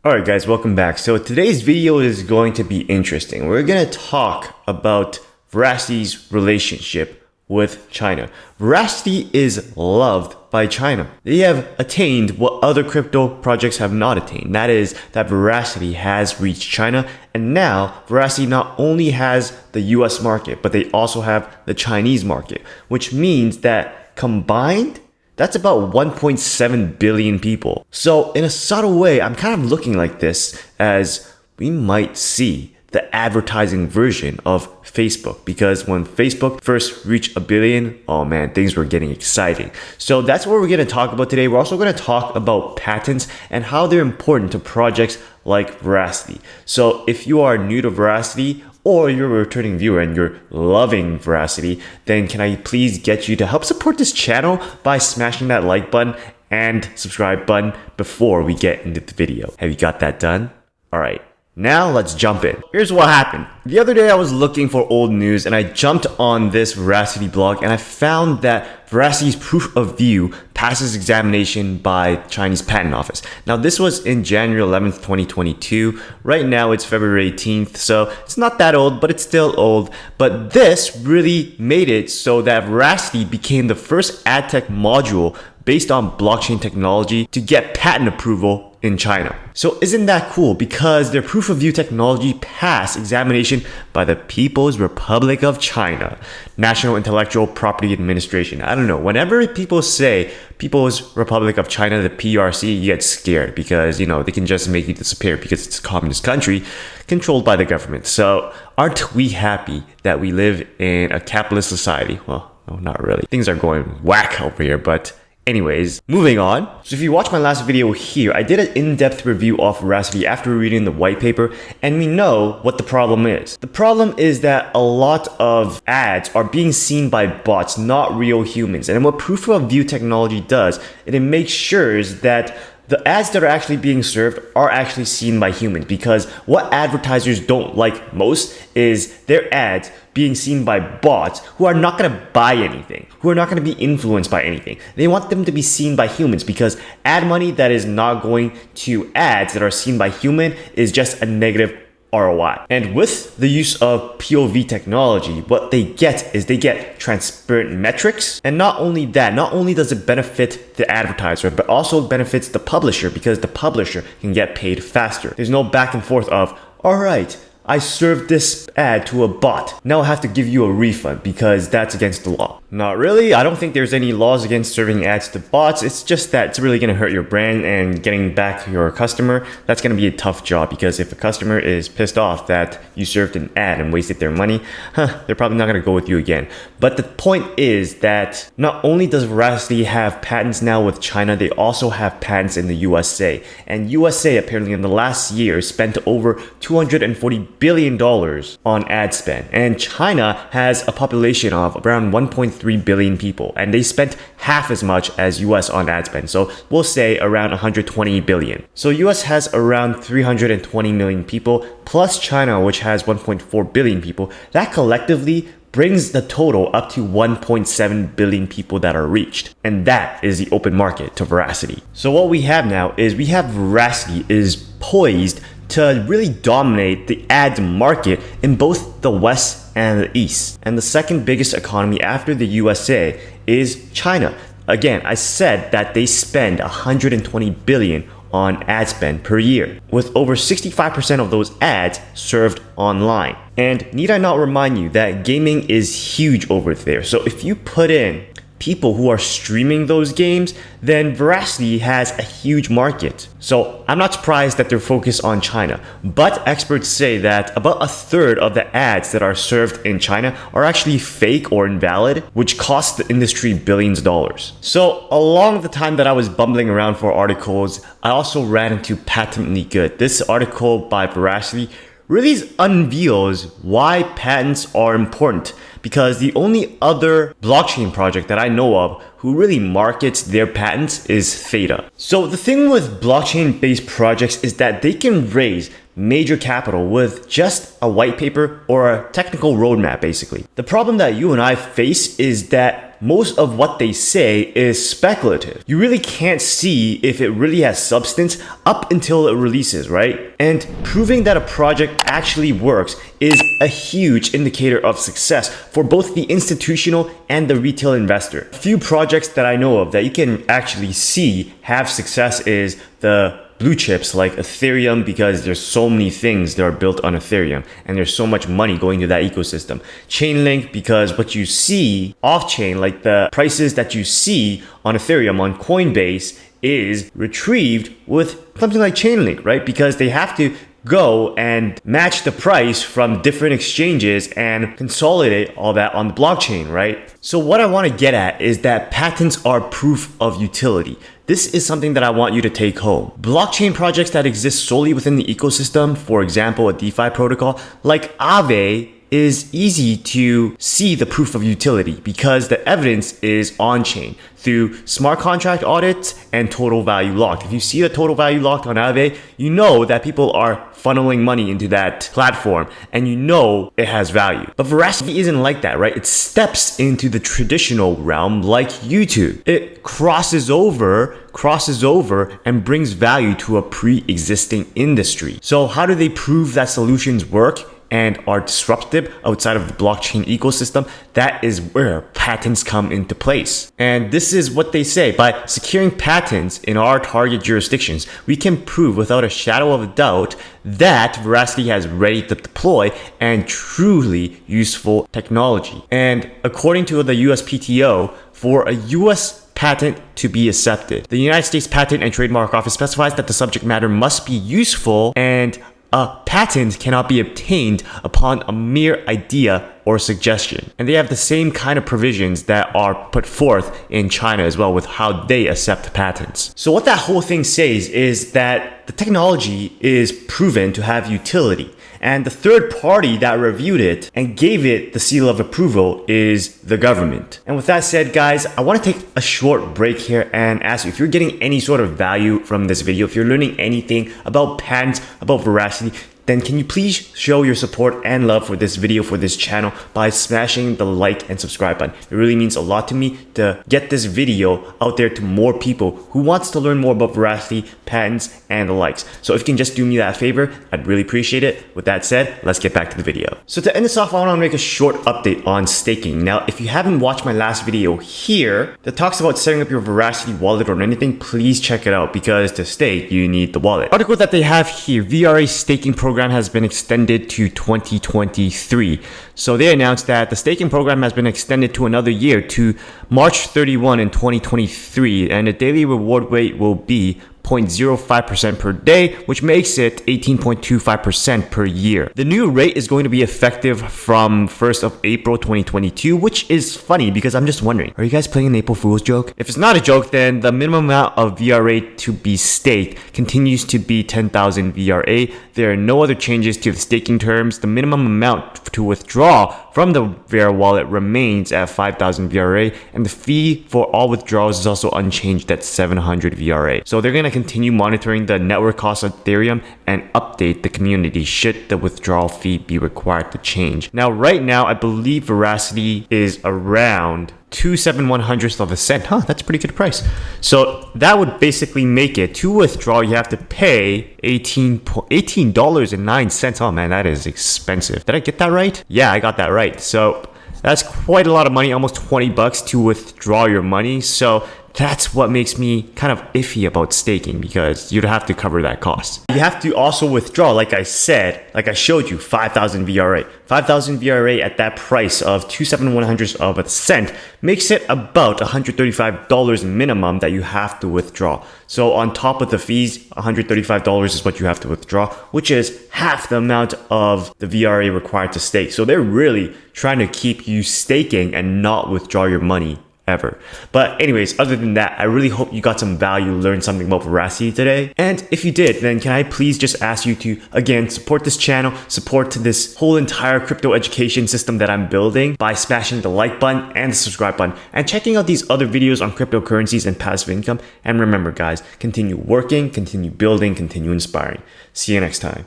Alright guys, welcome back. So today's video is going to be interesting. We're going to talk about Veracity's relationship with China. Verasity is loved by China. They have attained what other crypto projects have not attained. That is, that Verasity has reached China, and now Verasity not only has the US market, but they also have the Chinese market, which means that combined, that's about 1.7 billion people. So in a subtle way, I'm kind of looking like this as we might see the advertising version of Facebook, because when Facebook first reached a billion, oh man, things were getting exciting. So that's what we're going to talk about today. We're also going to talk about patents and how they're important to projects like Verasity. So if you are new to Verasity, or you're a returning viewer and you're loving Verasity, then can I please get you to help support this channel by smashing that like button and subscribe button before we get into the video. Have you got that done? All right. Now let's jump in. Here's what happened. The other day I was looking for old news and I jumped on this Verasity blog and I found that Veracity's proof of view passes examination by Chinese Patent Office. Now this was in January 11th, 2022. Right now it's February 18th, so it's not that old, but it's still old. But this really made it so that Verasity became the first ad tech module based on blockchain technology to get patent approval in China. So isn't that cool? Because their proof of view technology passed examination by the People's Republic of China, National Intellectual Property Administration. I don't know, whenever people say People's Republic of China, the PRC, you get scared because, you know, they can just make you disappear because it's a communist country controlled by the government. So aren't we happy that we live in a capitalist society? Well, no, not really. Things are going whack over here, but anyways, moving on. So if you watch my last video here, I did an in-depth review of Verasity after reading the white paper, and we know what the problem is. The problem is that a lot of ads are being seen by bots, not real humans. And what proof of view technology does, it makes sure that the ads that are actually being served are actually seen by humans, because what advertisers don't like most is their ads being seen by bots who are not going to buy anything, who are not going to be influenced by anything. They want them to be seen by humans, because ad money that is not going to ads that are seen by human is just a negative ROI. And with the use of POV technology, what they get is they get transparent metrics. And not only that, not only does it benefit the advertiser, but also benefits the publisher, because the publisher can get paid faster. There's no back and forth of, all right, I served this ad to a bot. Now I have to give you a refund because that's against the law. Not really. I don't think there's any laws against serving ads to bots. It's just that it's really going to hurt your brand, and getting back your customer, that's going to be a tough job, because if a customer is pissed off that you served an ad and wasted their money, they're probably not going to go with you again. But the point is that not only does Verasity have patents now with China, they also have patents in the USA. And USA apparently in the last year spent over $240 billion on ad spend, and China has a population of around 1.3 billion people, and they spent half as much as US on ad spend, so we'll say around 120 billion. So US has around 320 million people, plus China, which has 1.4 billion people. That collectively brings the total up to 1.7 billion people that are reached. And that is the open market to Verasity. So what we have now is we have Verasity is poised to really dominate the ads market in both the West and the East. And the second biggest economy after the USA is China. Again, I said that they spend 120 billion on ad spend per year, with over 65% of those ads served online. And need I not remind you that gaming is huge over there. So if you put in people who are streaming those games, then Verasity has a huge market. So I'm not surprised that they're focused on China, but experts say that about a third of the ads that are served in China are actually fake or invalid, which costs the industry billions of dollars. So along the time that I was bumbling around for articles, I also ran into Patently Good. This article by Verasity really unveils why patents are important, because the only other blockchain project that I know of who really markets their patents is Theta. So the thing with blockchain-based projects is that they can raise major capital with just a white paper or a technical roadmap, basically. The problem that you and I face is that most of what they say is speculative. You really can't see if it really has substance up until it releases, right? And proving that a project actually works is a huge indicator of success for both the institutional and the retail investor. A few projects that I know of that you can actually see have success is the blue chips like Ethereum, because there's so many things that are built on Ethereum and there's so much money going to that ecosystem. Chainlink, because what you see off-chain, like the prices that you see on Ethereum on Coinbase, is retrieved with something like Chainlink, right? Because they have to go and match the price from different exchanges and consolidate all that on the blockchain, right? So what I want to get at is that patents are proof of utility. This is something that I want you to take home. Blockchain projects that exist solely within the ecosystem, for example, a DeFi protocol like Aave, is easy to see the proof of utility because the evidence is on-chain through smart contract audits and total value locked. If you see the total value locked on Aave, you know that people are funneling money into that platform and you know it has value. But Verasity isn't like that, right? It steps into the traditional realm like YouTube. It crosses over and brings value to a pre-existing industry. So how do they prove that solutions work and are disruptive outside of the blockchain ecosystem? That is where patents come into place. And this is what they say: by securing patents in our target jurisdictions, we can prove without a shadow of a doubt that Verasity has ready to deploy and truly useful technology. And according to the USPTO, for a US patent to be accepted, the United States Patent and Trademark Office specifies that the subject matter must be useful and a patent cannot be obtained upon a mere idea or suggestion. And they have the same kind of provisions that are put forth in China as well with how they accept patents. So what that whole thing says is that the technology is proven to have utility. And the third party that reviewed it and gave it the seal of approval is the government. And with that said, guys, I want to take a short break here and ask you if you're getting any sort of value from this video, if you're learning anything about patents, about Verasity, then can you please show your support and love for this video, for this channel, by smashing the like and subscribe button. It really means a lot to me to get this video out there to more people who wants to learn more about Verasity, patents, and the likes. So if you can just do me that favor, I'd really appreciate it. With that said, let's get back to the video. So to end this off, I want to make a short update on staking. Now, if you haven't watched my last video here that talks about setting up your Verasity wallet or anything, please check it out, because to stake, you need the wallet. The article that they have here, VRA staking program has been extended to 2023. So they announced that the staking program has been extended to another year to March 31 in 2023, and the daily reward rate will be 0.05% per day, which makes it 18.25% per year. The new rate is going to be effective from 1st of April 2022, which is funny because I'm just wondering, are you guys playing an April Fool's joke? If it's not a joke, then the minimum amount of VRA to be staked continues to be 10,000 VRA. There are no other changes to the staking terms. The minimum amount to withdraw from the Vera wallet remains at 5,000 VRA, and the fee for all withdrawals is also unchanged at 700 VRA. So they're going to continue monitoring the network cost of Ethereum and update the community should the withdrawal fee be required to change. Now, right now, I believe Verasity is around 2/7/100th of a cent. That's a pretty good price. So that would basically make it, to withdraw, you have to pay $18.09. Oh man, that is expensive. Did I get that right? Yeah, I got that right. So that's quite a lot of money, almost 20 bucks to withdraw your money. So that's what makes me kind of iffy about staking, because you'd have to cover that cost. You have to also withdraw, like I said, like I showed you, 5,000 VRA. 5,000 VRA at that price of 2/7/100th of a cent makes it about $135 minimum that you have to withdraw. So on top of the fees, $135 is what you have to withdraw, which is half the amount of the VRA required to stake. So they're really trying to keep you staking and not withdraw your money ever. But anyways, other than that, I really hope you got some value, learned something about Verasity today. And if you did, then can I please just ask you to, again, support this channel, support this whole entire crypto education system that I'm building by smashing the like button and the subscribe button and checking out these other videos on cryptocurrencies and passive income. And remember, guys, continue working, continue building, continue inspiring. See you next time.